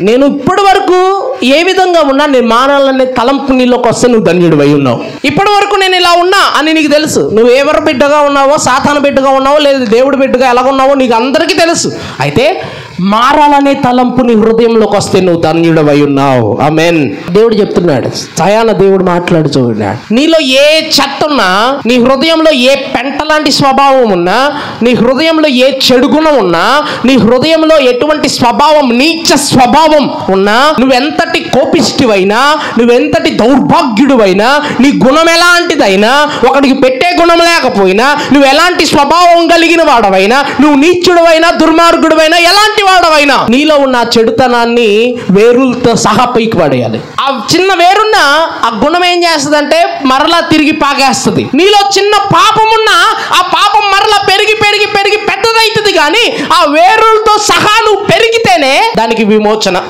నేను ఇప్పటి వరకు ఏ విధంగా ఉన్నా నేను మారాలనే తలంపు నీలోకి వస్తే నువ్వు ధన్యుడివై ఉన్నావు. ఇప్పటి వరకు నేను ఇలా ఉన్నా అని నీకు తెలుసు. నువ్వు ఎవరి బిడ్డగా ఉన్నావో, సాతాను బిడ్డగా ఉన్నావో, లేదా దేవుడి బిడ్డగా ఎలాగున్నావో నీకు అందరికీ తెలుసు. అయితే మారాలనే తలంపు నీ హృదయంలోకి వస్తే నువ్వు ధన్యుడివై ఉన్నావు. ఆమేన్. దేవుడు చెప్తున్నాడు, సయాన దేవుడు మాట్లాడు చూడండి, నీలో ఏ చెత్త ఉన్నా, నీ హృదయంలో ఏ పెంట లాంటి స్వభావం ఉన్నా, నీ హృదయంలో ఏ చెడు గుణం ఉన్నా, నీ హృదయంలో ఎటువంటి స్వభావం, నీచ స్వభావం ఉన్నా, నువ్వెంతటి కోపిష్టివైనా, నువ్వెంతటి దౌర్భాగ్యుడివైనా, నీ గుణం ఎలాంటిదైనా, ఒకడికి పెట్టే గుణం లేకపోయినా, నువ్వు ఎలాంటి స్వభావం కలిగిన వాడవైనా, నువ్వు నీచుడువైనా, దుర్మార్గుడువైనా, ఎలాంటి వాడవైనా, నీలో ఉన్న చెడుతనాన్ని వేరులతో సహా పైకి పడేయాలి. ఆ చిన్న వేరున్న ఆ గుణం ఏం చేస్తుందంటే మరలా తిరిగి పాగేస్తుంది. నీలో చిన్న పాపం ఉన్నా ఆ పాపం మరలా పెరిగి పెరిగి పెరిగి పెద్దదవుతుంది. కానీ ఆ వేరులతో సహా నువ్వు పెరిగితేనే దానికి విమోచన.